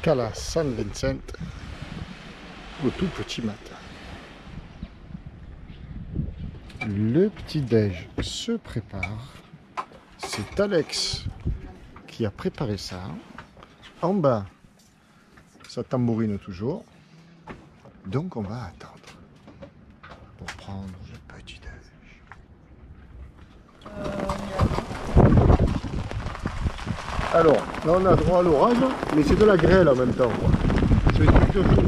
Cala San Vincent au tout petit matin. Le petit-déj se prépare. C'est Alex qui a préparé ça. En bas, ça tambourine toujours. Donc on va attendre pour prendre le petit-déj. Alors, là on a droit à l'orage, mais c'est de la grêle en même temps. C'est un truc de fou.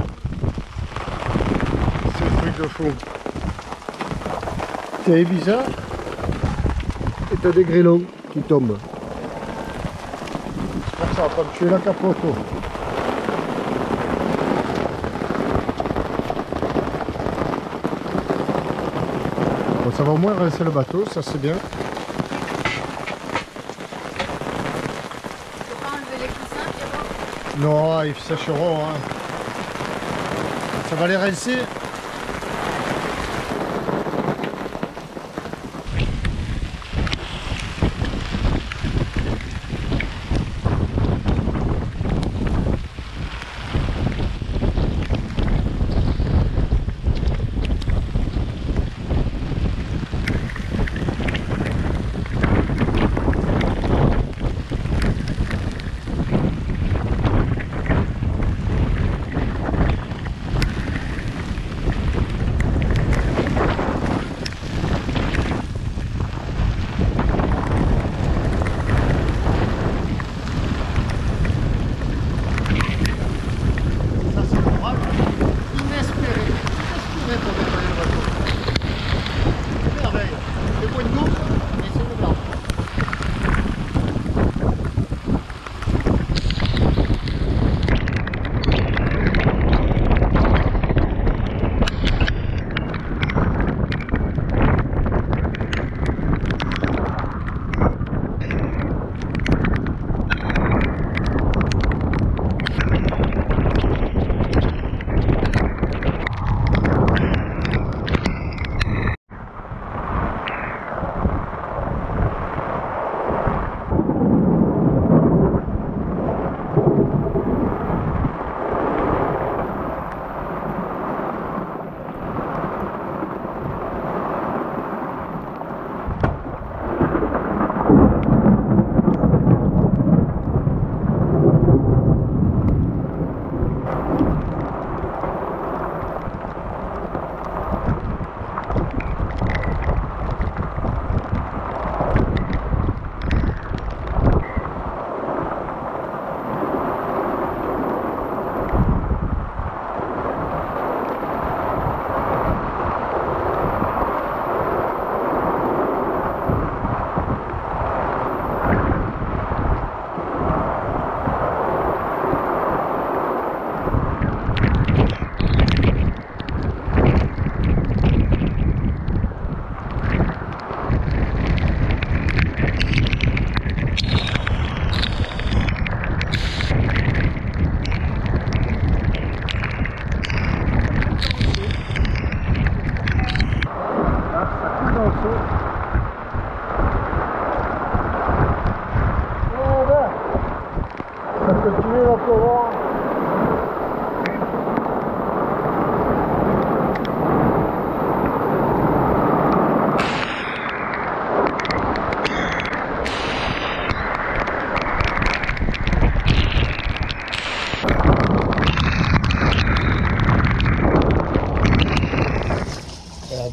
C'est un truc de fou. T'as Ibiza et t'as des grêlons qui tombent. J'espère que ça va pas me tuer la capote. Bon, ça va au moins rincer le bateau, ça c'est bien. Non, ils sécheront. Hein. Ça va les rincer.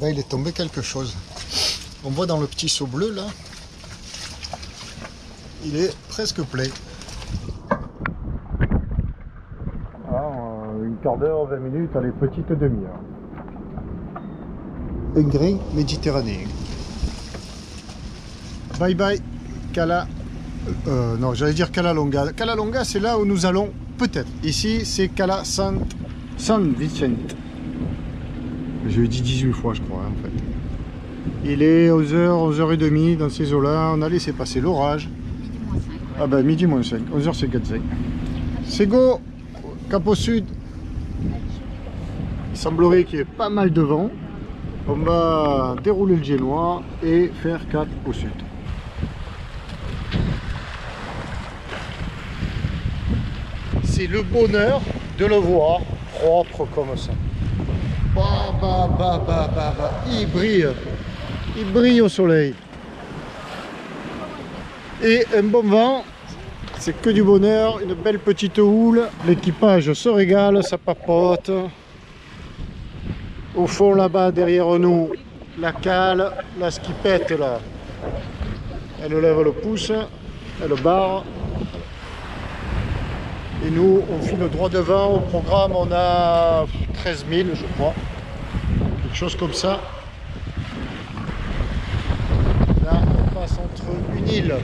Il est tombé quelque chose. On voit dans le petit seau bleu là, il est presque plein. Une quart d'heure, 20 minutes, allez, petite demi-heure. Un grain méditerranéen. Bye bye, Cala. Non, j'allais dire Cala Longa. Cala Longa, c'est là où nous allons peut-être. Ici, c'est Cala San Vicente. Je l'ai dit 18 fois, je crois, en fait. Il est 11h, 11h30 dans ces eaux-là. On a laissé passer l'orage. Ah ben, midi moins 5. 11h55. C'est go! Cap au sud. Il semblerait qu'il y ait pas mal de vent. On va dérouler le Génois et faire cap au sud. c'est le bonheur de le voir propre comme ça. Il brille au soleil. Et un bon vent, c'est que du bonheur, une belle petite houle. L'équipage se régale, ça papote. Au fond là-bas, derrière nous, la cale, la skipette là. Elle lève le pouce, elle barre. Et nous, on file droit devant. Au programme, on a 13 000, je crois. Quelque chose comme ça. Là, on passe entre une île.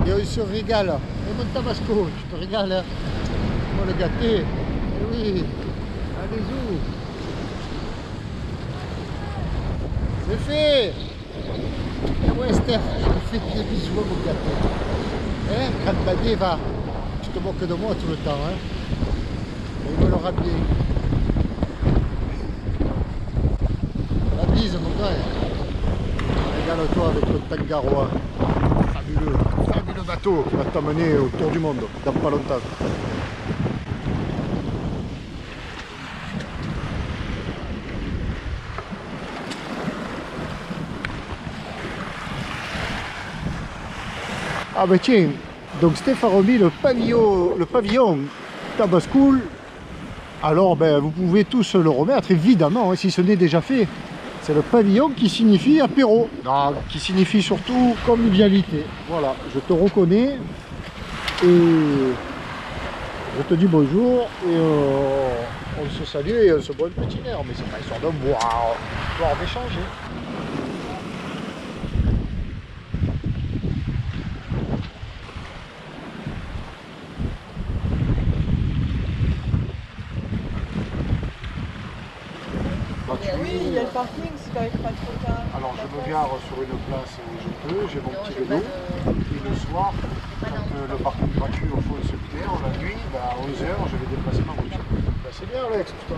Et on se régale. Et mon tabasco, tu te régales. Hein. On va le gâter. Eh oui. Allez-y. C'est fait. Et ouais, Steph, je te fais des bisous, mon gâteau. Hein, Grande va. Tu te moques de moi tout le temps. Hein. Il me l'aura bien. La bise, mon gars. Régale-toi avec le Tangaroa. Fabuleux. Fabuleux bateau qui va t'amener autour du monde dans pas longtemps. Ah bah tiens, donc Steph a remis le pavillon Tabascool. Alors ben, vous pouvez tous le remettre, évidemment, hein, si ce n'est déjà fait. C'est le pavillon qui signifie apéro, non, qui signifie surtout convivialité. Voilà, je te reconnais et je te dis bonjour et on se salue et on se boit un petit verre, mais c'est pas histoire de boire, histoire d'échanger. Oui, il y a le parking si tu n'arrives pas trop tard. Alors je me gare sur une place où je peux, j'ai mon petit vélo, et le soir, quand le parking gratuit au fond se claire, la nuit, à 11h, je vais déplacer ma voiture. Bah, c'est bien Alex, tout en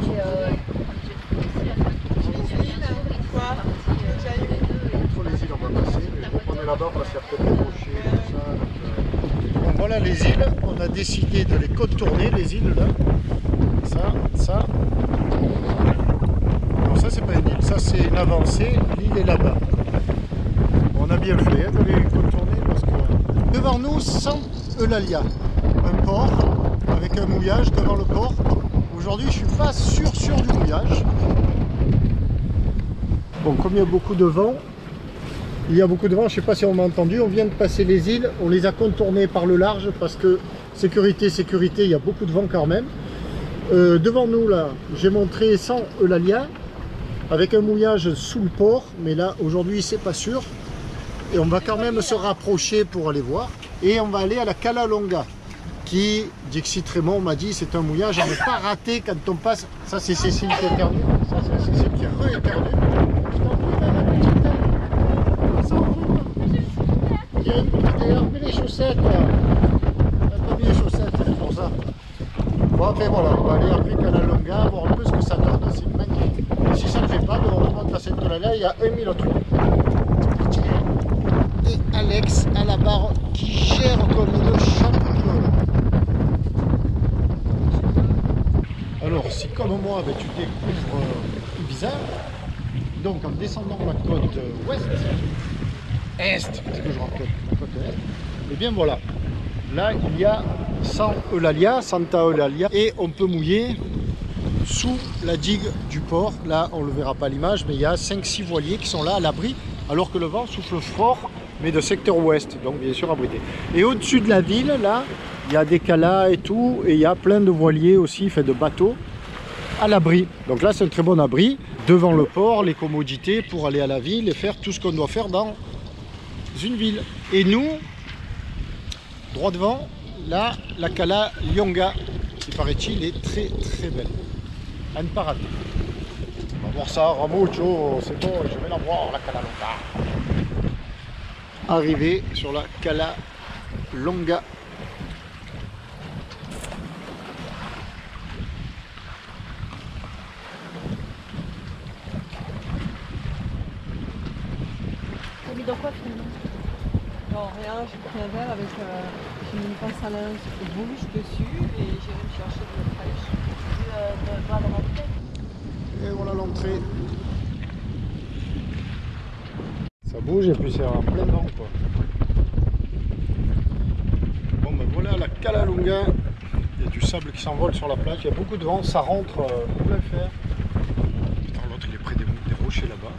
Entre les îles on va passer, mais on est là-bas parce qu'il y a peut-être des rochers, tout ça. Donc voilà les îles, on a décidé de les contourner, les îles là. Ça. Ça c'est pas une île, ça c'est une avancée, l'île est là-bas. On a bien fait hein, de les contourner parce que devant nous, sans Eulalia, un port avec un mouillage devant le port. Aujourd'hui je suis pas sûr du mouillage. Bon, comme il y a beaucoup de vent, je sais pas si on m'a entendu, on vient de passer les îles, on les a contournées par le large parce que sécurité, il y a beaucoup de vent quand même. Devant nous là, j'ai montré sans Eulalia, avec un mouillage sous le port, mais là aujourd'hui c'est pas sûr. Et on va quand même se rapprocher pour aller voir. Et on va aller à la Cala Longa, qui, Dixit Raymond m'a dit, c'est un mouillage à ne pas rater quand on passe. Ça c'est Cécile qui est perdue, ça c'est Cécile qui est re-éperdue. J'ai enlevé les chaussettes. Elle a mis les chaussettes, c'est pour ça. Bon, après voilà, on va aller après Cala Longa, voir un peu ce que ça donne, c'est magnifique. Et si ça ne le fait pas, on remonte à Sainte-Eulalia, il y a 1000 autres. Et Alex à la barre qui gère comme une championne. Alors, si comme moi, ben, tu découvres Ibiza, donc en descendant la côte ouest, est, qu'est-ce que je raconte, la côte est, et bien voilà, là il y a Santa Eulalia, et on peut mouiller sous la digue du port. Là on ne le verra pas à l'image, mais il y a 5-6 voiliers qui sont là à l'abri, alors que le vent souffle fort, mais de secteur ouest, donc bien sûr abrité. Et au-dessus de la ville, là, il y a des calas et tout, et il y a plein de voiliers aussi, fait de bateaux, à l'abri. Donc là c'est un très bon abri, devant le port, les commodités pour aller à la ville et faire tout ce qu'on doit faire dans une ville. Et nous, droit devant, là, la Cala Longa, qui paraît-il est très très belle. À ne pas rater. On va voir ça, Ramucho, c'est bon, je vais la voir, la Cala Longa. Arrivé sur la Cala Longa. dans quoi finalement? Non, rien, j'ai pris un verre avec j'ai mis une pince à linge rouge dessus et j'irai me chercher de l'eau fraîche. De boire dans ma bouteille. Et voilà l'entrée. Ça bouge et puis c'est en plein vent quoi. Bon ben voilà la Cala Longa. Il y a du sable qui s'envole sur la plage, il y a beaucoup de vent, ça rentre plein fer. Putain l'autre il est près des rochers là-bas.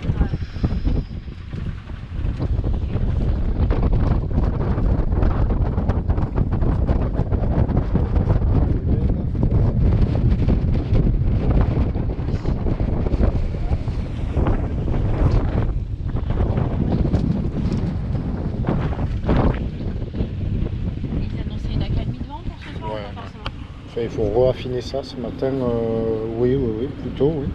Ouais. Enfin, il faut raffiner ça ce matin. Oui, plutôt, oui.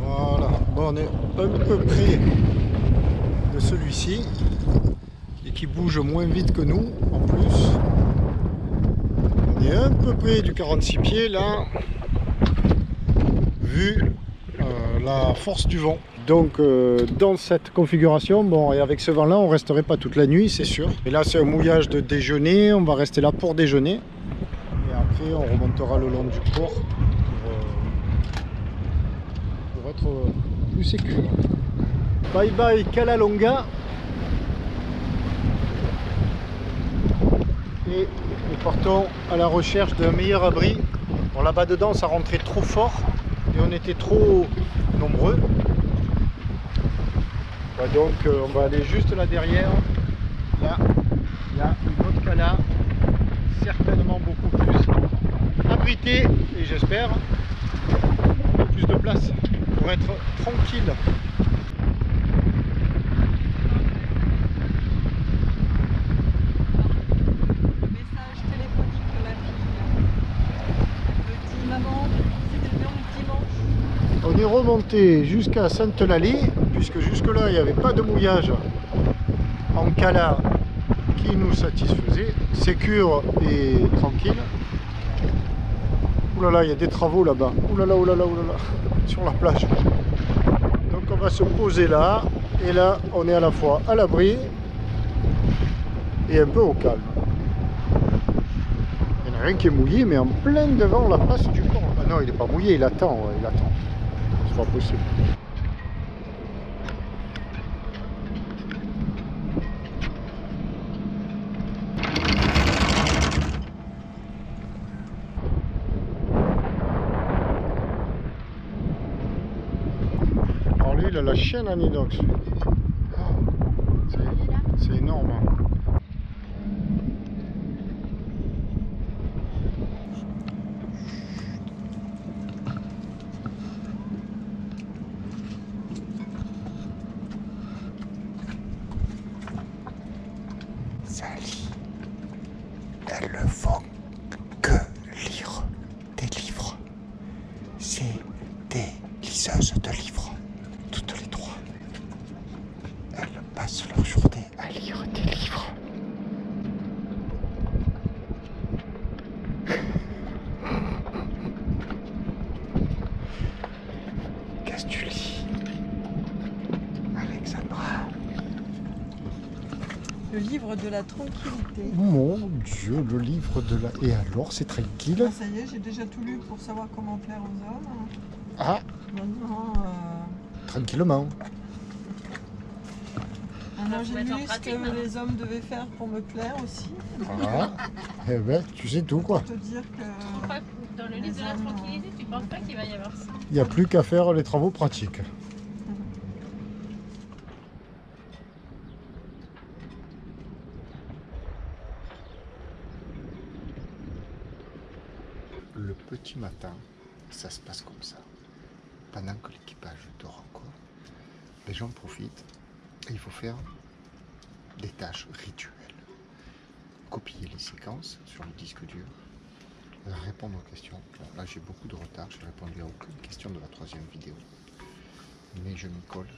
Voilà. Bon, on est un peu près de celui-ci et qui bouge moins vite que nous en plus. On est un peu près du 46 pieds là, vu la force du vent. Donc dans cette configuration, bon, et avec ce vent là on resterait pas toute la nuit c'est sûr. Et là c'est un mouillage de déjeuner, on va rester là pour déjeuner. Et après on remontera le long du port pour être plus sécure. Bye bye Cala Longa. Et nous partons à la recherche d'un meilleur abri. Bon là-bas dedans ça rentrait trop fort et on était trop nombreux. Donc on va aller juste là derrière. Là, il y a une autre cala, certainement beaucoup plus abritée et j'espère plus de place pour être tranquille. Le message téléphonique de la fille me dit maman, c'était le dimanche. On est remonté jusqu'à Sainte-Eulalie, puisque jusque-là il n'y avait pas de mouillage en cala qui nous satisfaisait, sécure et tranquille. Ouh là là, il y a des travaux là-bas. Ouh là là, sur la plage. Donc on va se poser là, et là on est à la fois à l'abri et un peu au calme. Il n'y en a rien qui est mouillé, mais en plein devant la face du port. Ah non, il n'est pas mouillé, il attend, ouais, il attend. C'est pas possible. Alors lui, il a la chaîne en inox. C'est énorme. Hein. Sally, elles ne font que lire des livres. C'est des liseuses de livres, toutes les trois. Elles passent leur journée à lire des livres. Qu'est-ce que tu lis, Alexandra? Le livre de la tranquillité. Mon Dieu, le livre de la... Et alors, c'est tranquille. Ah, ça y est, j'ai déjà tout lu pour savoir comment plaire aux hommes. Ah, Maintenant, tranquillement. j'ai lu ce que les hommes devaient faire pour me plaire aussi. Ah, eh ben, tu sais tout quoi. Pour te dire que... Dans le livre de la tranquillité, tu penses pas qu'il va y avoir ça? Il n'y a plus qu'à faire les travaux pratiques. Le petit matin, ça se passe comme ça. Pendant que l'équipage dort encore, les gens profitent et il faut faire des tâches rituelles. Copier les séquences sur le disque dur, répondre aux questions. Bon, là j'ai beaucoup de retard, je n'ai répondu à aucune question de la troisième vidéo. Mais je m'y colle.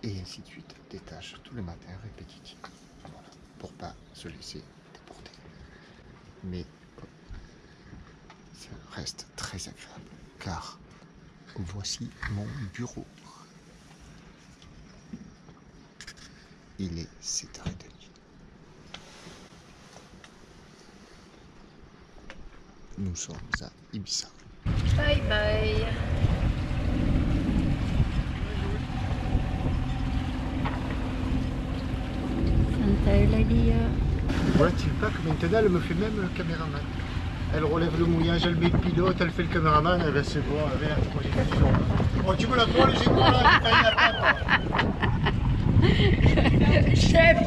Et ainsi de suite, des tâches tous les matins répétitives. Voilà, pour pas se laisser déporter. Mais c'est reste très agréable, car voici mon bureau. Il est 7h30. Nous sommes à Ibiza. Bye bye. Santa Eulalia. Vois-t-il pas que maintenant elle me fait même le caméraman. Elle relève le mouillage, elle met le pilote, elle fait le caméraman, et ben c'est bon, elle vient pour les visions. Oh, tu me la prends les épaules là, j'ai failli la prendre. Chef.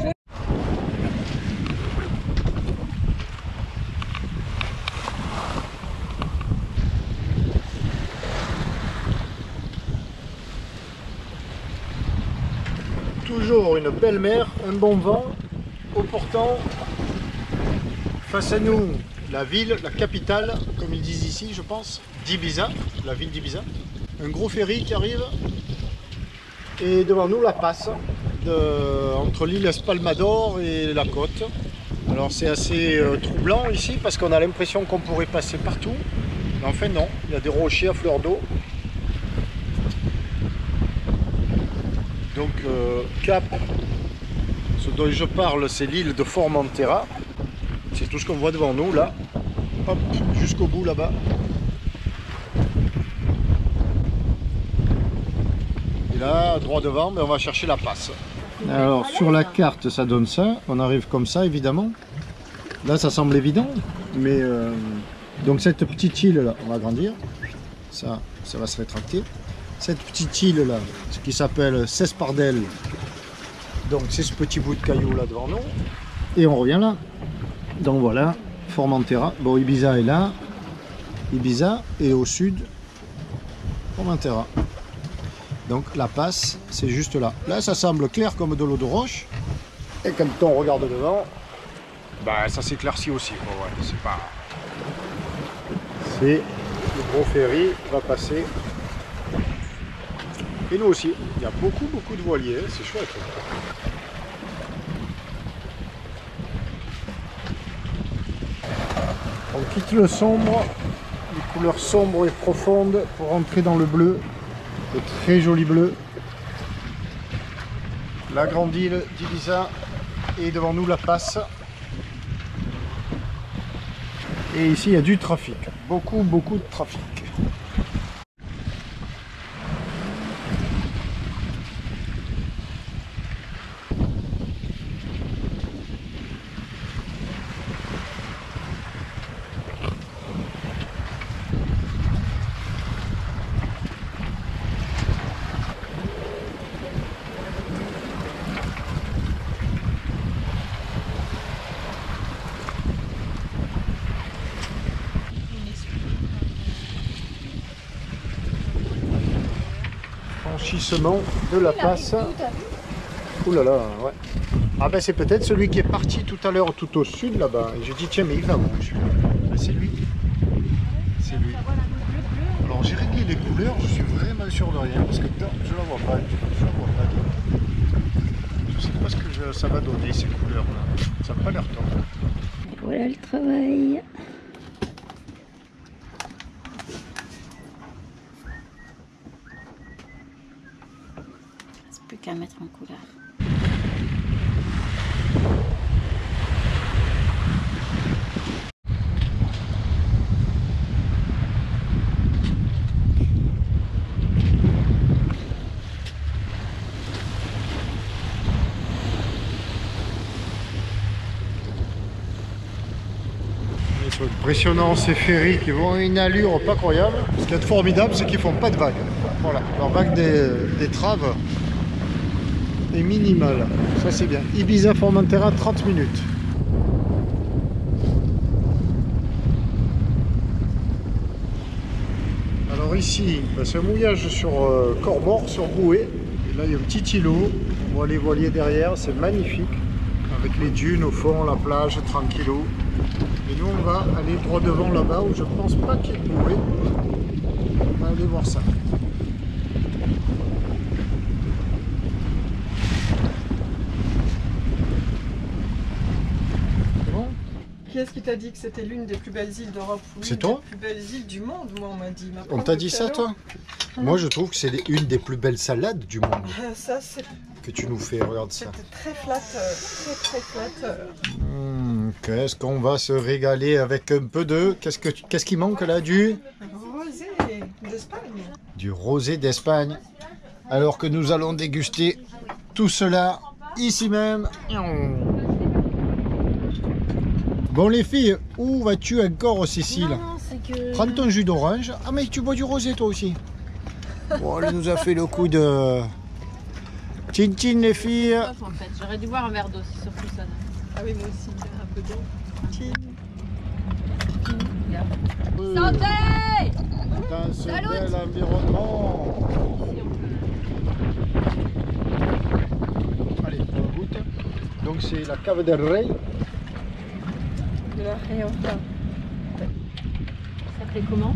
Toujours une belle mer, un bon vent, au portant. Face à nous, la ville, la capitale, comme ils disent ici, je pense, d'Ibiza, la ville d'Ibiza. Un gros ferry qui arrive. Et devant nous, la passe entre l'île Espalmador et la côte. Alors c'est assez troublant ici parce qu'on a l'impression qu'on pourrait passer partout. Mais en fait non, il y a des rochers à fleur d'eau. Donc Cap, ce dont je parle, c'est l'île de Formentera. C'est tout ce qu'on voit devant nous là. Hop, jusqu'au bout là-bas. Et là, droit devant, mais on va chercher la passe. Alors sur la carte ça donne ça, on arrive comme ça évidemment. Là ça semble évident, mais donc cette petite île là, on va agrandir. Ça va se rétracter. Cette petite île là, ce qui s'appelle Cespardel, donc c'est ce petit bout de caillou là devant nous. Et on revient là. Donc voilà, Formentera. Bon, Ibiza est là. Ibiza et au sud, Formentera. Donc la passe, c'est juste là. Là, ça semble clair comme de l'eau de roche. Et quand on regarde devant, bah ça s'éclaircit aussi. Bon, ouais, c'est pas. C'est le gros ferry va passer. Et nous aussi, il y a beaucoup de voiliers, c'est chouette. On quitte le sombre, les couleurs sombres et profondes pour entrer dans le bleu, le très joli bleu. La grande île d'Ibiza et devant nous la passe. Et ici il y a du trafic, beaucoup de trafic. Franchissement de la passe. Ouh là là, ouais. Ah ben c'est peut-être celui qui est parti tout à l'heure tout au sud là-bas. Et j'ai dit tiens mais il va où celui-là? C'est lui. C'est lui. Alors j'ai réglé les couleurs, je suis vraiment sûr de rien parce que je la vois pas. Je la vois pas. Je sais pas ce que ça va donner ces couleurs là. Ça n'a pas l'air top. Voilà le travail. C'est plus qu'à mettre en couleur. Impressionnant ces ferries qui vont à une allure pas croyable. Ce qui est formidable, c'est qu'ils font pas de vagues. Voilà, leur vague des traves est minimale. Ça c'est bien. Ibiza Formentera 30 minutes. Alors ici, c'est un mouillage sur Cormor, sur Rouet. Et là il y a un petit îlot. On voit les voiliers derrière, c'est magnifique. Avec les dunes au fond, la plage, tranquillou. Et nous on va aller droit devant là-bas où je pense pas qu'il y ait de bouée. On va aller voir ça. C'est bon? Ok, est-ce qui t'a dit que c'était l'une des plus belles îles d'Europe? C'est toi? Les plus belles îles du monde, moi on m'a dit. On t'a dit ça, toi? Moi, je trouve que c'est une des plus belles salades du monde Ça, c'est que tu nous fais. Regarde ça. très flatteur. Très flatteur. Qu'est-ce qu'on va se régaler avec un peu de... Qu'est-ce qui manque là? Du Rosé d'Espagne. Du rosé d'Espagne. Alors que nous allons déguster tout cela ici même. Bon les filles, où vas-tu encore, Cécile? Non, c'est que... Prends ton jus d'orange. Ah mais tu bois du rosé toi aussi. Bon, elle nous a fait le coup de... Tchin tchin les filles. En fait, j'aurais dû boire un verre d'eau, c'est surtout ça. Ah oui, moi aussi, un peu d'eau. Santé! Dans ce Salut. bel environnement. Allez, on goûte. Donc c'est la cave del Rey. De la Rioja. Ça s'appelait comment?